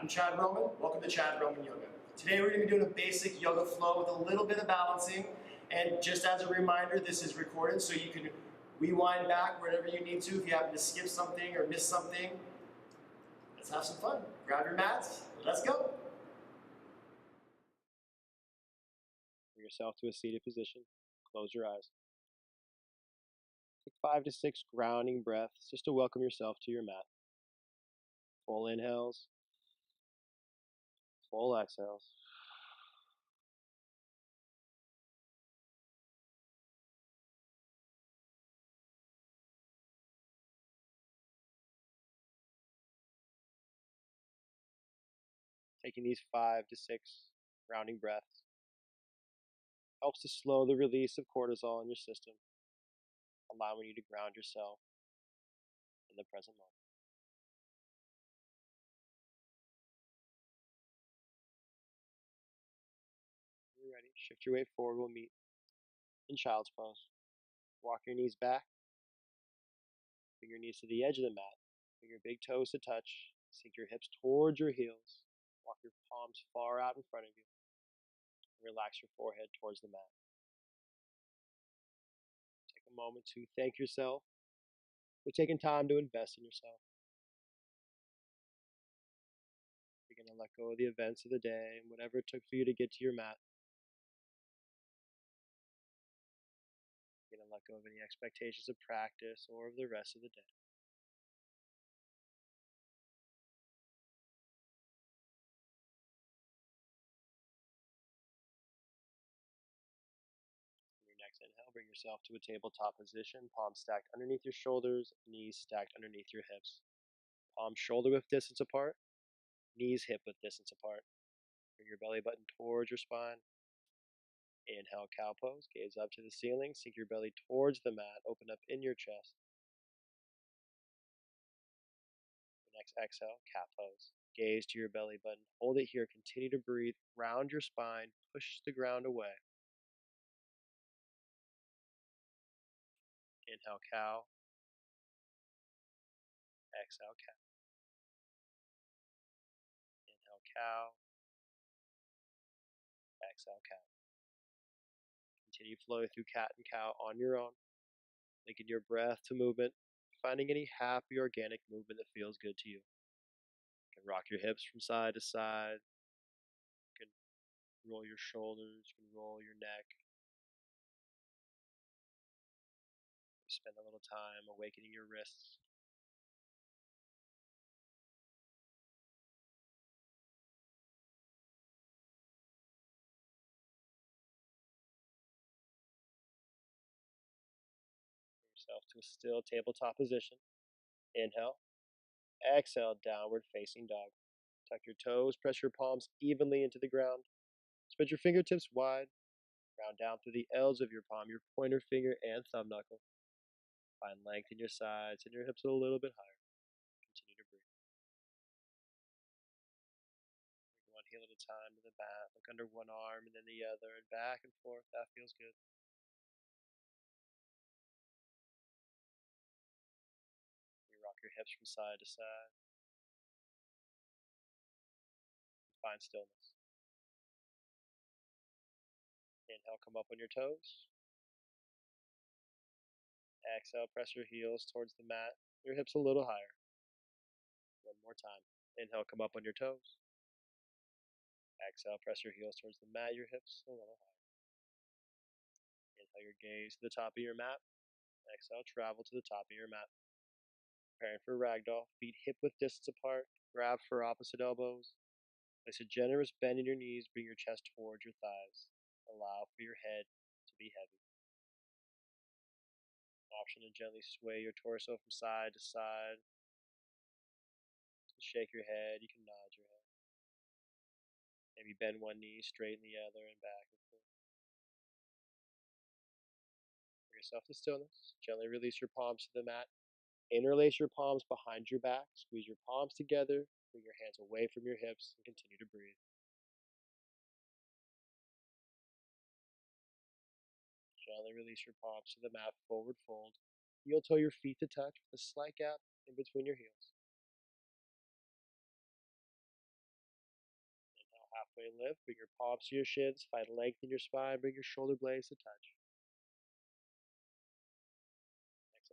I'm Chad Roman. Welcome to Chad Roman Yoga. Today we're going to be doing a basic yoga flow with a little bit of balancing. And just as a reminder, this is recorded so you can rewind back wherever you need to if you happen to skip something or miss something. Let's have some fun. Grab your mats. Let's go. Bring yourself to a seated position. Close your eyes. Take 5 to 6 grounding breaths just to welcome yourself to your mat. Full inhales, full exhales. Taking these 5 to 6 grounding breaths helps to slow the release of cortisol in your system, allowing you to ground yourself in the present moment. When you're ready, shift your weight forward. We'll meet in child's pose. Walk your knees back. Bring your knees to the edge of the mat. Bring your big toes to touch. Sink your hips towards your heels. Walk your palms far out in front of you. Relax your forehead towards the mat. Take a moment to thank yourself for taking time to invest in yourself. You're going to let go of the events of the day and whatever it took for you to get to your mat. You're going to let go of any expectations of practice or of the rest of the day. On your next inhale, bring yourself to a tabletop position, palms stacked underneath your shoulders, knees stacked underneath your hips. Palms shoulder width distance apart, knees hip width distance apart. Bring your belly button towards your spine. Inhale, cow pose, gaze up to the ceiling, sink your belly towards the mat, open up in your chest. Next exhale, cat pose. Gaze to your belly button, hold it here, continue to breathe, round your spine, push the ground away. Inhale, cow. Exhale, cat. Inhale, cow. Exhale, cat. Continue flowing through cat and cow on your own, linking your breath to movement, finding any happy organic movement that feels good to you. You can rock your hips from side to side. You can roll your shoulders. You can roll your neck. Spend a little time awakening your wrists. Bring yourself to a still tabletop position. Inhale. Exhale, downward facing dog. Tuck your toes, press your palms evenly into the ground. Spread your fingertips wide. Ground down through the L's of your palm, your pointer finger and thumb knuckle. Find length in your sides and your hips a little bit higher. Continue to breathe. Bring one heel at a time to the mat. Look under one arm and then the other and back and forth. That feels good. You rock your hips from side to side. Find stillness. Inhale, come up on your toes. Exhale, press your heels towards the mat. Your hips a little higher. One more time. Inhale, come up on your toes. Exhale, press your heels towards the mat, your hips a little higher. Inhale your gaze to the top of your mat. Exhale, travel to the top of your mat. Preparing for ragdoll, feet hip width distance apart, grab for opposite elbows. Place a generous bend in your knees, bring your chest towards your thighs. Allow for your head to be heavy. Option to gently sway your torso from side to side. Shake your head, you can nod your head. Maybe bend one knee, straighten the other, and back and forth. Bring yourself to stillness. Gently release your palms to the mat. Interlace your palms behind your back. Squeeze your palms together. Bring your hands away from your hips and continue to breathe. Gently release your palms to the mat, forward fold. Heel toe your feet to touch with a slight gap in between your heels. halfway lift, bring your palms to your shins, find length in your spine, bring your shoulder blades to touch.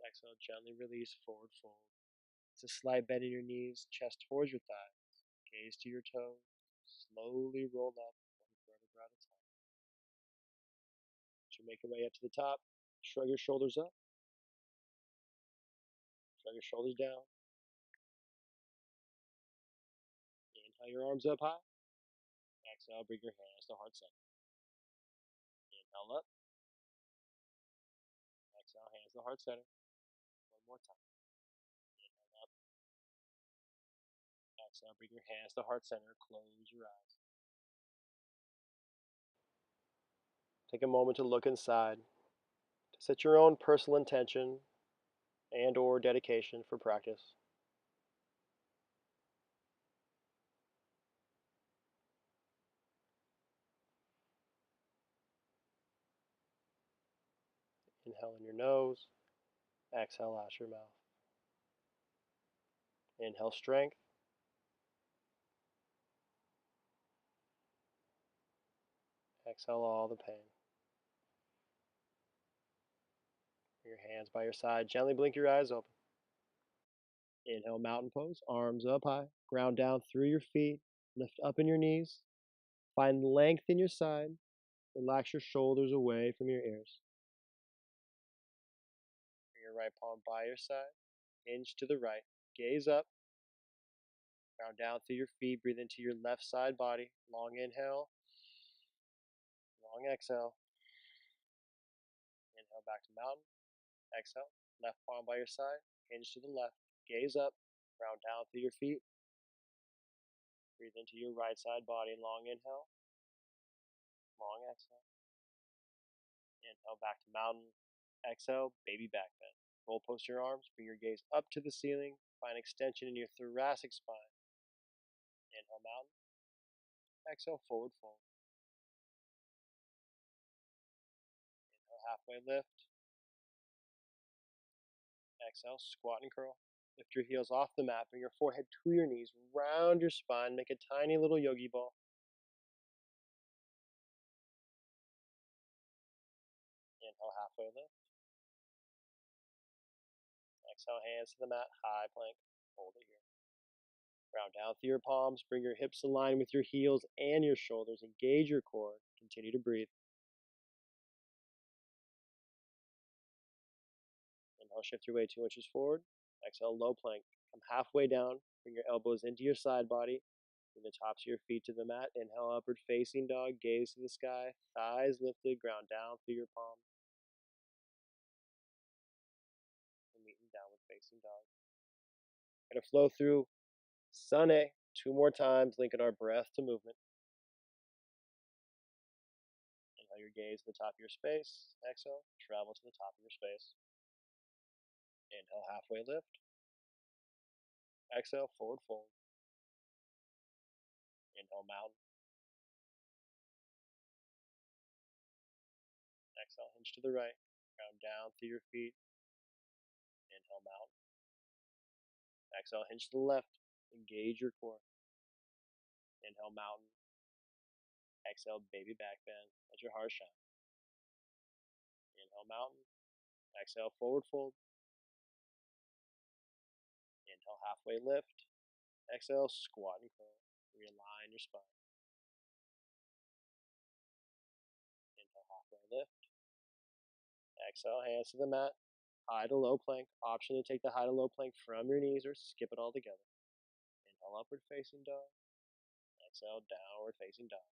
Next exhale, gently release, forward fold. It's a slight bend in your knees, chest towards your thighs, gaze to your toes, slowly roll up one vertebra at a time. As you make your way up to the top, shrug your shoulders up, shrug your shoulders down. Inhale your arms up high. Exhale, bring your hands to heart center. Inhale up. Exhale, hands to heart center. One more time. Inhale up. Exhale, bring your hands to heart center. Close your eyes. Take a moment to look inside, to set your own personal intention and or dedication for practice. Inhale in your nose. Exhale out your mouth. Inhale strength. Exhale all the pain. Bring your hands by your side. Gently blink your eyes open. Inhale mountain pose. Arms up high. Ground down through your feet. Lift up in your knees. Find length in your side. Relax your shoulders away from your ears. Bring your right palm by your side. Hinge to the right. Gaze up. Ground down through your feet. Breathe into your left side body. Long inhale. Long exhale. Inhale back to mountain. Exhale. Left palm by your side. Hinge to the left. Gaze up. Ground down through your feet. Breathe into your right side body. Long inhale. Long exhale. Inhale back to mountain. Exhale, baby back bend. Roll post your arms. Bring your gaze up to the ceiling. Find extension in your thoracic spine. Inhale mountain. Exhale forward fold. Inhale halfway lift. Exhale squat and curl. Lift your heels off the mat. Bring your forehead to your knees. Round your spine. Make a tiny little yogi ball. Inhale halfway lift. Exhale hands to the mat. High plank. Hold it here. Ground down through your palms. Bring your hips in line with your heels and your shoulders. Engage your core. Continue to breathe. Inhale, shift your weight 2 inches forward. Exhale, low plank. Come halfway down. Bring your elbows into your side body. Bring the tops of your feet to the mat. Inhale, upward facing dog. Gaze to the sky. Thighs lifted. Ground down through your palm. And meet in downward facing dog. We're going to flow through Sun A 2 more times, linking our breath to movement. Inhale your gaze to the top of your space. Exhale, travel to the top of your space. Inhale, halfway lift. Exhale, forward fold. Inhale, mountain. Exhale, hinge to the right. Ground down through your feet. Inhale, mountain. Exhale, hinge to the left. Engage your core. Inhale, mountain. Exhale, baby back bend. Let your heart shine. Inhale, mountain. Exhale, forward fold. Inhale, halfway lift. Exhale, squat and curl. Realign your spine. Inhale, halfway lift. Exhale, hands to the mat. High to low plank. Option to take the high to low plank from your knees or skip it all together. Inhale, upward facing dog. Exhale, downward facing dog.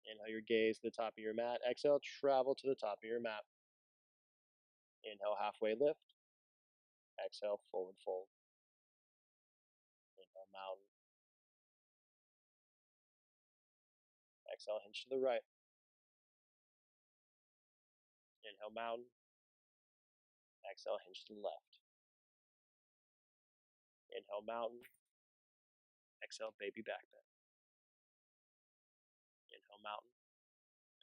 Inhale your gaze to the top of your mat. Exhale, travel to the top of your mat. Inhale, halfway lift. Exhale, forward fold. Inhale, mountain. Exhale, hinge to the right. Inhale, mountain. Exhale, hinge to the left. Inhale, mountain. Exhale, baby back bend. Inhale, mountain.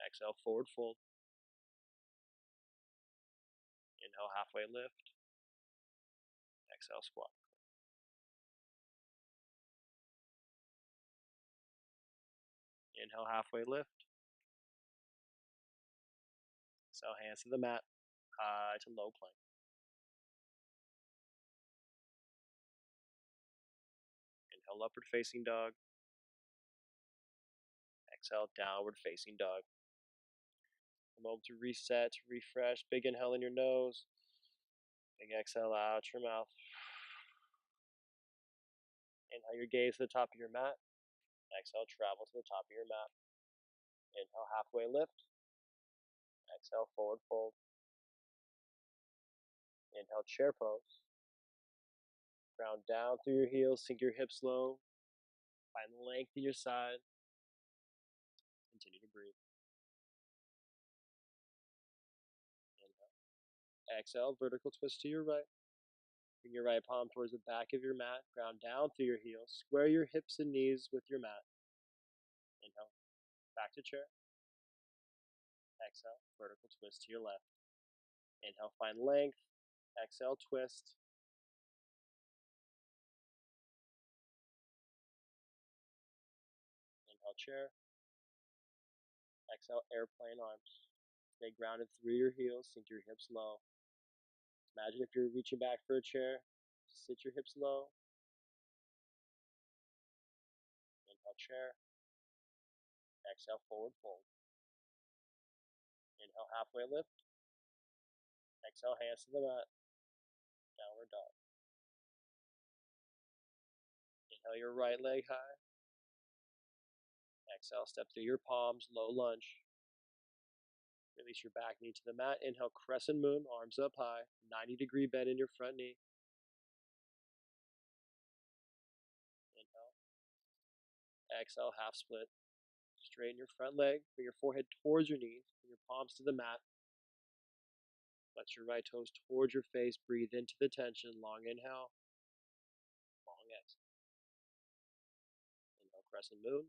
Exhale, forward fold. Inhale, halfway lift. Exhale, squat. Inhale, halfway lift. Exhale, hands to the mat, high to low plank. Inhale, upward facing dog. Exhale, downward facing dog. A moment to reset, to refresh. Big inhale in your nose. Big exhale out your mouth. Inhale your gaze to the top of your mat. Exhale, travel to the top of your mat. Inhale, halfway lift. Exhale, forward fold. Inhale, chair pose. Ground down through your heels, sink your hips low. Find length in your side. Continue to breathe. Inhale. Exhale, vertical twist to your right. Bring your right palm towards the back of your mat. Ground down through your heels. Square your hips and knees with your mat. Inhale. Back to chair. Exhale, vertical twist to your left. Inhale, find length. Exhale, twist. Inhale, chair. Exhale, airplane arms. Stay grounded through your heels. Sink your hips low. Imagine if you're reaching back for a chair. Sit your hips low. Inhale, chair. Exhale, forward fold. Inhale, halfway lift. Exhale, hands to the mat. Downward dog. Inhale your right leg high. Exhale, step through your palms, low lunge. Release your back knee to the mat. Inhale, crescent moon, arms up high. 90-degree bend in your front knee. Inhale. Exhale, half split. Straighten your front leg. Bring your forehead towards your knees. Bring your palms to the mat. Flex your right toes towards your face. Breathe into the tension. Long inhale. Long exhale. Inhale, crescent moon.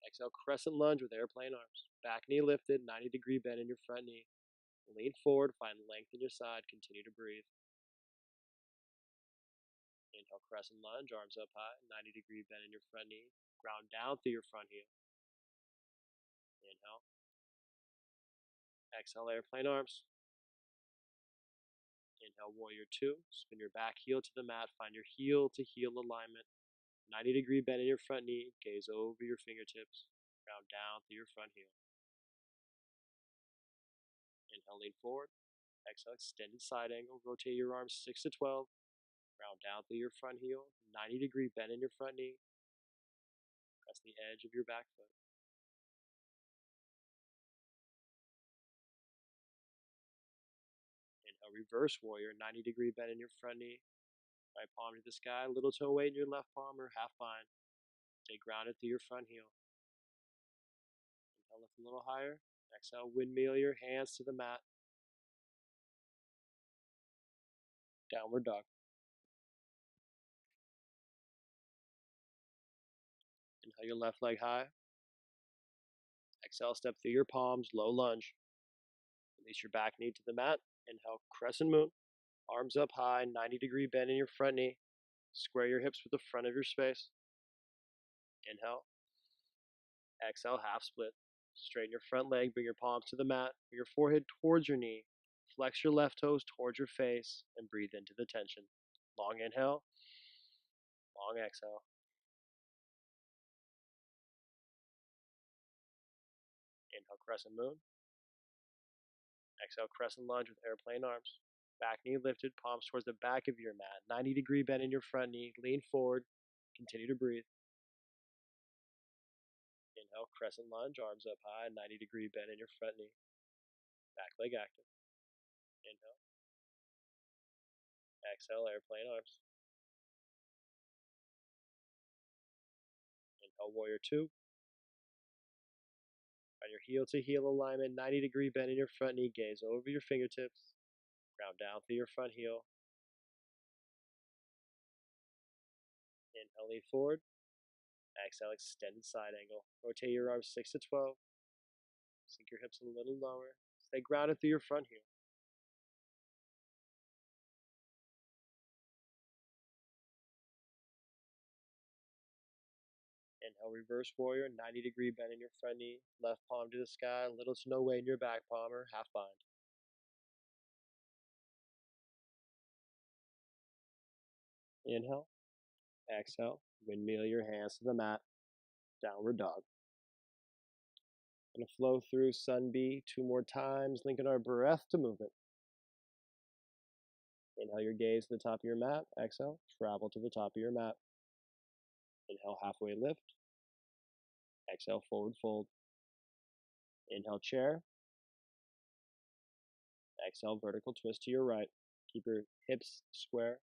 Exhale, crescent lunge with airplane arms. Back knee lifted, 90-degree bend in your front knee. Lean forward, find length in your side. Continue to breathe. Inhale, crescent lunge, arms up high, 90-degree bend in your front knee. Ground down through your front heel. Inhale. Exhale, airplane arms. Inhale, warrior two. Spin your back heel to the mat. Find your heel to heel alignment. 90-degree bend in your front knee. Gaze over your fingertips. Ground down through your front heel. Inhale, lean forward. Exhale, extended side angle. Rotate your arms 6 to 12. Ground down through your front heel. 90-degree bend in your front knee. Press the edge of your back foot. Inhale, reverse warrior. 90-degree bend in your front knee. Right palm to the sky. Little toe weight in your left palm or half bind. Stay grounded through your front heel. Inhale, lift a little higher. Exhale, windmill your hands to the mat. Downward dog. Inhale your left leg high. Exhale, step through your palms, low lunge. Release your back knee to the mat. Inhale, crescent moon. Arms up high, 90-degree bend in your front knee. Square your hips with the front of your space. Inhale. Exhale, half split. Straighten your front leg, bring your palms to the mat. Bring your forehead towards your knee. Flex your left toes towards your face and breathe into the tension. Long inhale. Long exhale. Inhale, crescent moon. Exhale, crescent lunge with airplane arms. Back knee lifted, palms towards the back of your mat. 90-degree bend in your front knee. Lean forward. Continue to breathe. Inhale, crescent lunge, arms up high, 90-degree bend in your front knee. Back leg active. Inhale. Exhale, airplane arms. Inhale, warrior two. Find your heel to heel alignment, 90-degree bend in your front knee. Gaze over your fingertips. Ground down through your front heel. Inhale, lean forward. Exhale, extended side angle. Rotate your arms 6 to 12. Sink your hips a little lower. Stay grounded through your front heel. Inhale, Inhale, reverse warrior, 90-degree bend in your front knee, left palm to the sky, little to no weight in your back palm or half bind. Inhale, exhale, windmill your hands to the mat, downward dog. Gonna flow through Sun B 2 more times, linking our breath to movement. Inhale your gaze to the top of your mat, exhale, travel to the top of your mat. Inhale, halfway lift. Exhale, forward fold. Inhale, chair. Exhale, vertical twist to your right. Keep your hips square.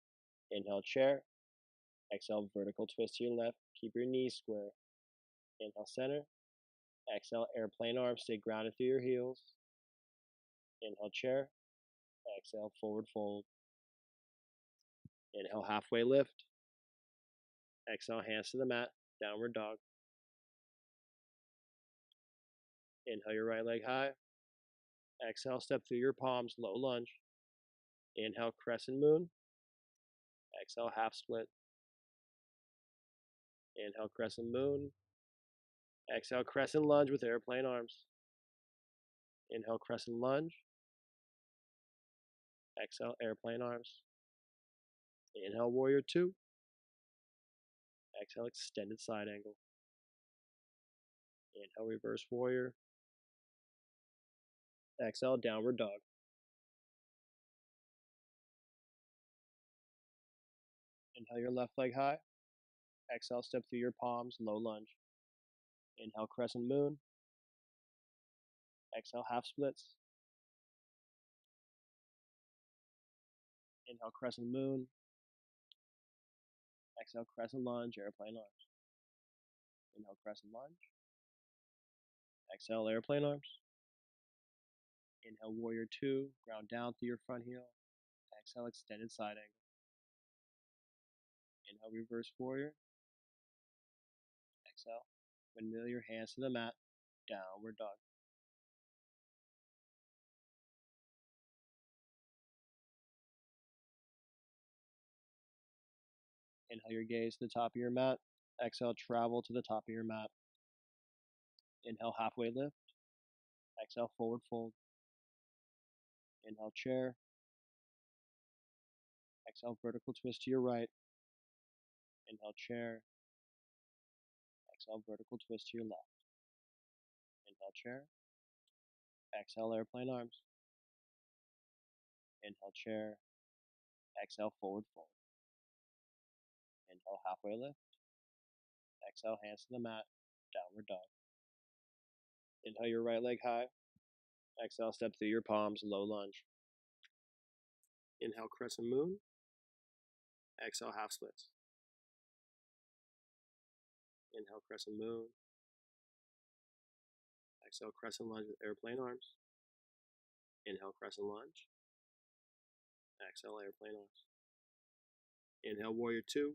Inhale, chair. Exhale, vertical twist to your left. Keep your knees square. Inhale, center. Exhale, airplane arms. Stay grounded through your heels. Inhale, chair. Exhale, forward fold. Inhale, halfway lift. Exhale, hands to the mat. Downward dog. Inhale your right leg high. Exhale, step through your palms, low lunge. Inhale, crescent moon. Exhale, half split. Inhale, crescent moon. Exhale, crescent lunge with airplane arms. Inhale, crescent lunge. Exhale, airplane arms. Inhale, warrior two. Exhale, extended side angle. Inhale, reverse warrior. Exhale, downward dog. Inhale your left leg high. Exhale, step through your palms, low lunge. Inhale, crescent moon. Exhale, half splits. Inhale, crescent moon. Exhale, crescent lunge, airplane arms. Inhale, crescent lunge. Exhale, airplane arms. Inhale, warrior two. Ground down through your front heel. Exhale, extended side angle. Inhale, reverse warrior. Exhale, windmill your hands to the mat. Downward dog. Inhale your gaze to the top of your mat. Exhale, travel to the top of your mat. Inhale, halfway lift. Exhale, forward fold. Inhale, chair. Exhale, vertical twist to your right. Inhale, chair. Exhale, vertical twist to your left. Inhale, chair. Exhale, airplane arms. Inhale, chair. Exhale, forward fold. Inhale, halfway lift. Exhale, hands to the mat. Downward dog. Inhale your right leg high. Exhale, step through your palms, low lunge. Inhale, crescent moon. Exhale, half splits. Inhale, crescent moon. Exhale, crescent lunge with airplane arms. Inhale, crescent lunge. Exhale, airplane arms. Inhale, warrior two.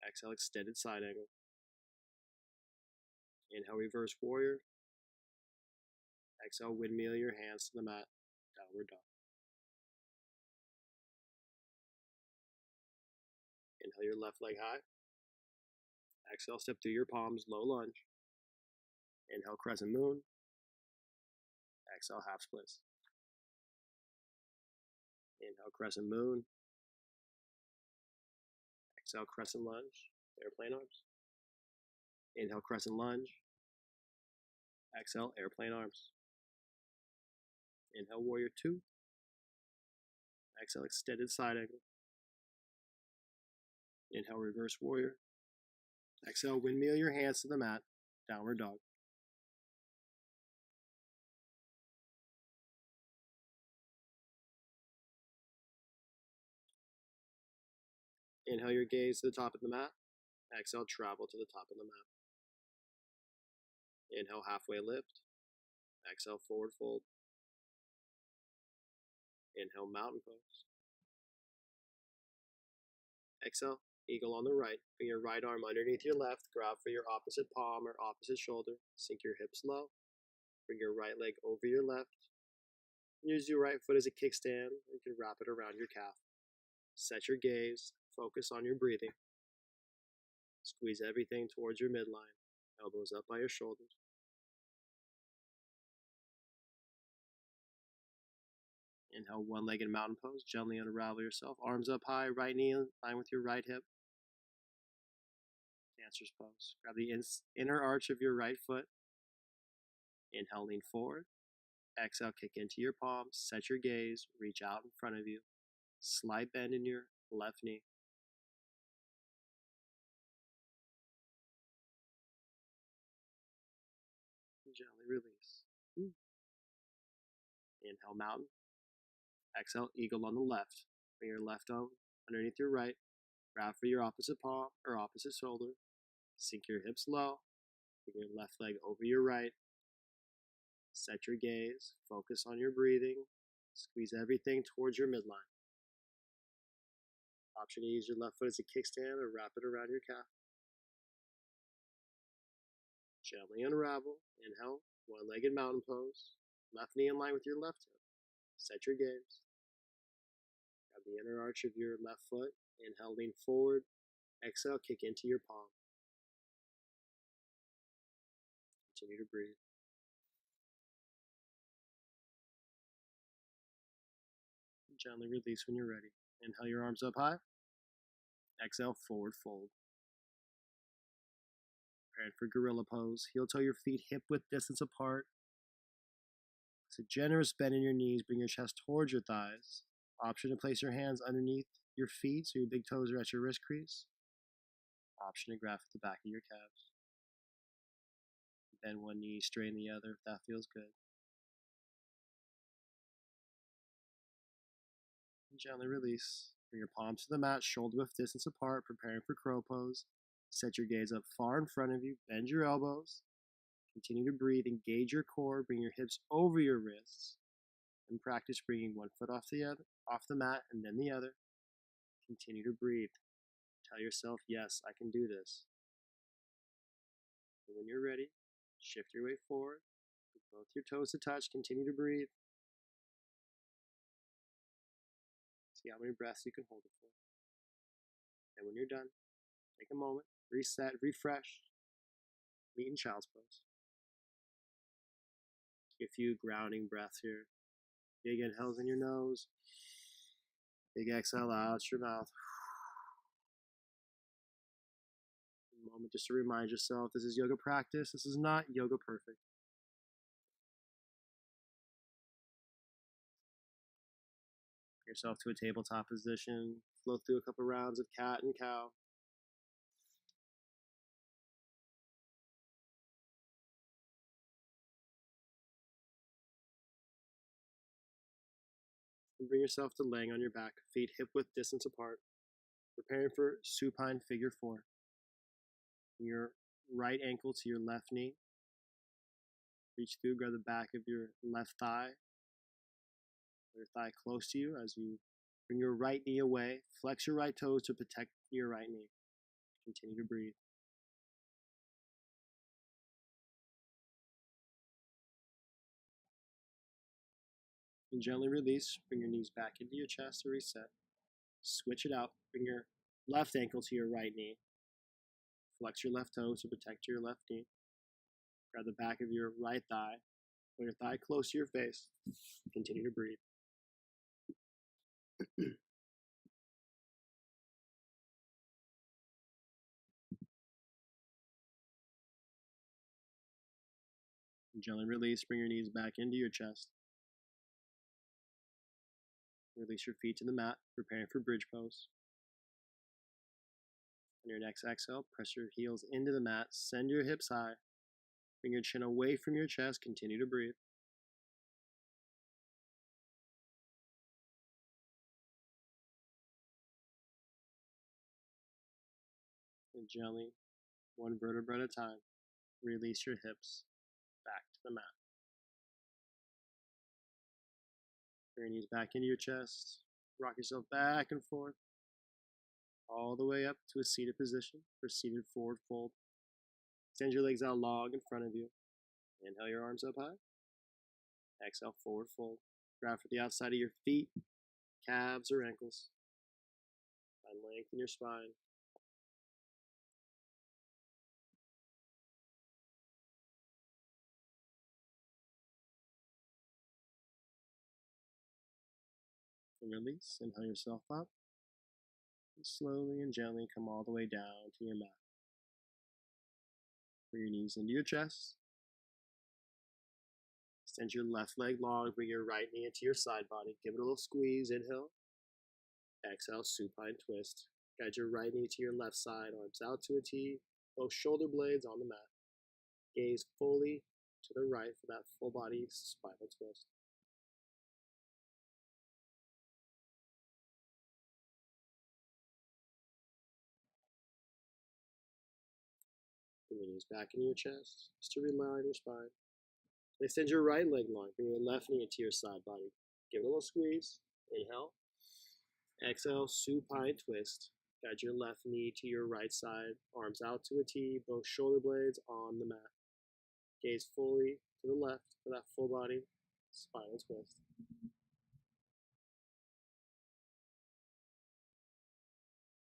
Exhale, extended side angle. Inhale, reverse warrior. Exhale, windmill your hands to the mat. Downward dog. Inhale your left leg high. Exhale, step through your palms, low lunge. Inhale, crescent moon. Exhale, half splits. Inhale, crescent moon. Exhale, crescent lunge. Airplane arms. Inhale, crescent lunge. Exhale, airplane arms. Inhale, warrior two. Exhale, extended side angle. Inhale, reverse warrior. Exhale, windmill your hands to the mat. Downward dog. Inhale your gaze to the top of the mat. Exhale, travel to the top of the mat. Inhale, halfway lift. Exhale, forward fold. Inhale, mountain pose. Exhale, eagle on the right. Bring your right arm underneath your left. Grab for your opposite palm or opposite shoulder. Sink your hips low. Bring your right leg over your left. Use your right foot as a kickstand. You can wrap it around your calf. Set your gaze. Focus on your breathing. Squeeze everything towards your midline, elbows up by your shoulders. Inhale, one-legged mountain pose. Gently unravel yourself. Arms up high, right knee in line with your right hip. Dancer's pose. Grab the inner arch of your right foot. Inhale, lean forward. Exhale, kick into your palms. Set your gaze. Reach out in front of you. Slight bend in your left knee. Gently release. Inhale, mountain. Exhale, eagle on the left. Bring your left arm underneath your right. Grab for your opposite palm or opposite shoulder. Sink your hips low. Bring your left leg over your right. Set your gaze. Focus on your breathing. Squeeze everything towards your midline. Option to use your left foot as a kickstand or wrap it around your calf. Gently unravel. Inhale, one-legged mountain pose. Left knee in line with your left hip. Set your gaze. Grab the inner arch of your left foot. Inhale, lean forward. Exhale, kick into your palm. Continue to breathe. Gently release when you're ready. Inhale your arms up high. Exhale, forward fold. Preparing for gorilla pose. Heel toe your feet hip width distance apart. It's a generous bend in your knees. Bring your chest towards your thighs. Option to place your hands underneath your feet so your big toes are at your wrist crease. Option to grab at the back of your calves. Bend one knee, straighten the other if that feels good. And gently release. Bring your palms to the mat, shoulder width distance apart, preparing for crow pose. Set your gaze up far in front of you. Bend your elbows. Continue to breathe. Engage your core. Bring your hips over your wrists. And practice bringing one foot off the mat, and then the other. Continue to breathe. Tell yourself, yes, I can do this. And when you're ready, shift your weight forward. With both your toes to touch. Continue to breathe. See how many breaths you can hold it for. And when you're done, take a moment, reset, refresh, meet in child's pose. Take a few grounding breaths here. Big inhales in your nose. Big exhale out your mouth. A moment just to remind yourself this is yoga practice. This is not yoga perfect. Bring yourself to a tabletop position. Flow through a couple rounds of cat and cow. And bring yourself to laying on your back, feet hip width distance apart. Preparing for supine figure 4. Bring your right ankle to your left knee. Reach through, grab the back of your left thigh. Your thigh close to you as you bring your right knee away. Flex your right toes to protect your right knee. Continue to breathe. And gently release. Bring your knees back into your chest to reset. Switch it out. Bring your left ankle to your right knee. Flex your left toes to protect your left knee. Grab the back of your right thigh. Pull your thigh close to your face. Continue to breathe. And gently release. Bring your knees back into your chest. Release your feet to the mat, preparing for bridge pose. On your next exhale, press your heels into the mat, send your hips high. Bring your chin away from your chest, continue to breathe. And gently, one vertebra at a time, release your hips back to the mat. Bring your knees back into your chest, rock yourself back and forth, all the way up to a seated position for seated forward fold. Extend your legs out long in front of you. Inhale your arms up high. Exhale, forward fold. Grab for the outside of your feet, calves, or ankles. Find length in your spine. And release. Inhale yourself up. And slowly and gently come all the way down to your mat. Bring your knees into your chest. Extend your left leg long. Bring your right knee into your side body. Give it a little squeeze. Inhale. Exhale, supine twist. Guide your right knee to your left side, arms out to a T, both shoulder blades on the mat. Gaze fully to the right for that full body spinal twist. Bring your knees back into your chest, just to realign your spine. Extend your right leg long. Bring your left knee into your side body. Give it a little squeeze. Inhale. Exhale, supine twist. Guide your left knee to your right side, arms out to a T, both shoulder blades on the mat. Gaze fully to the left for that full body spinal twist.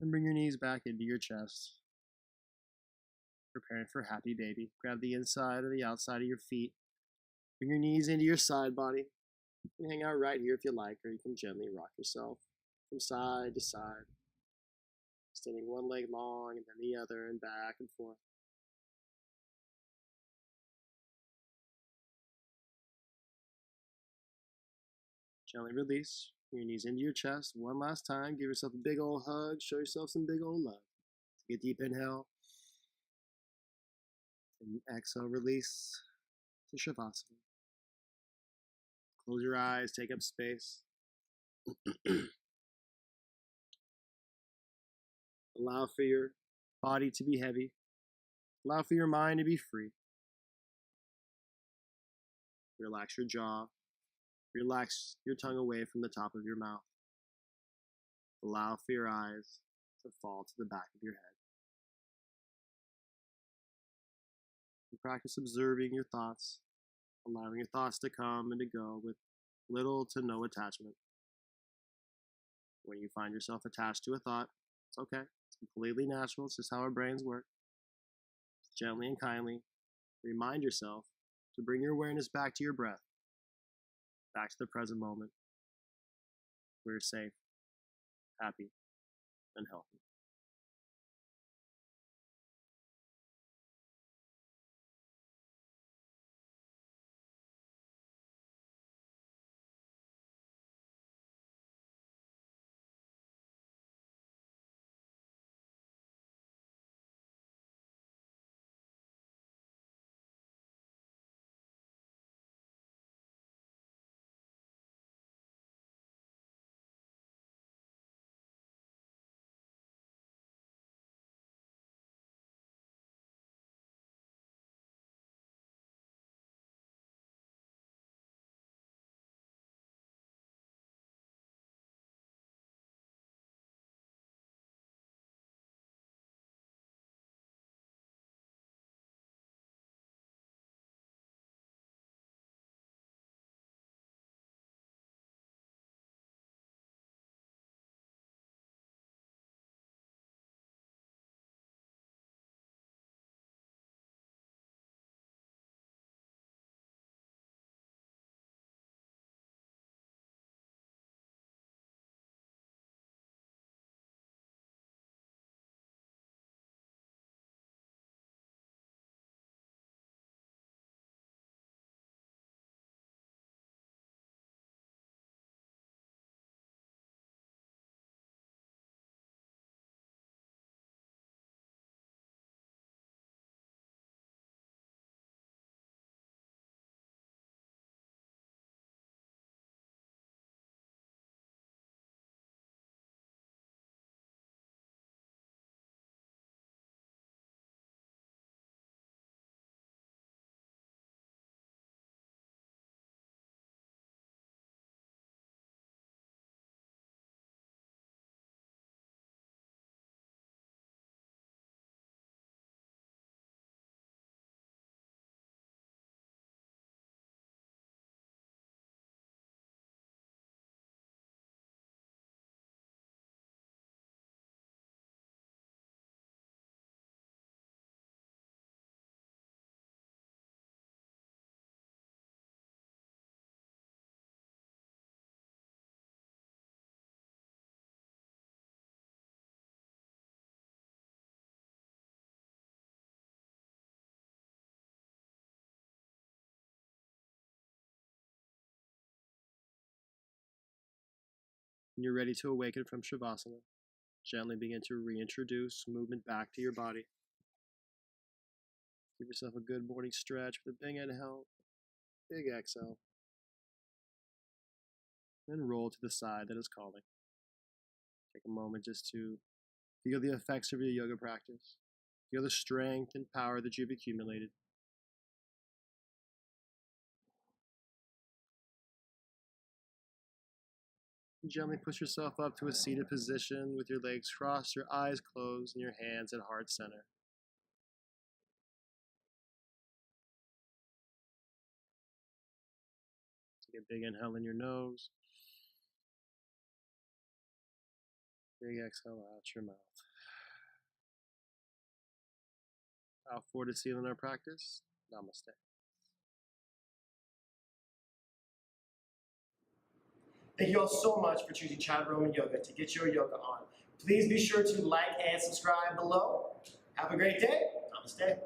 And bring your knees back into your chest. Preparing for happy baby. Grab the inside or the outside of your feet. Bring your knees into your side body. You can hang out right here if you like, or you can gently rock yourself from side to side. Extending one leg long and then the other, and back and forth. Gently release. Bring your knees into your chest. One last time. Give yourself a big old hug. Show yourself some big old love. Take a deep inhale. And exhale, release to Shavasana. Close your eyes. Take up space. Allow for your body to be heavy. Allow for your mind to be free. Relax your jaw. Relax your tongue away from the top of your mouth. Allow for your eyes to fall to the back of your head. And practice observing your thoughts, allowing your thoughts to come and to go with little to no attachment. When you find yourself attached to a thought, it's okay. It's completely natural. It's just how our brains work. Just gently and kindly remind yourself to bring your awareness back to your breath, back to the present moment, where you're safe, happy, and healthy. When you're ready to awaken from Shavasana, gently begin to reintroduce movement back to your body. Give yourself a good morning stretch with a big inhale, big exhale. Then roll to the side that is calling. Take a moment just to feel the effects of your yoga practice. Feel the strength and power that you've accumulated. Gently push yourself up to a seated position with your legs crossed, your eyes closed, and your hands at heart center. Take a big inhale in your nose. Big exhale out your mouth. Bow forward to seal in our practice. Namaste. Thank you all so much for choosing Chaturanga Yoga to get your yoga on. Please be sure to like and subscribe below. Have a great day. Namaste.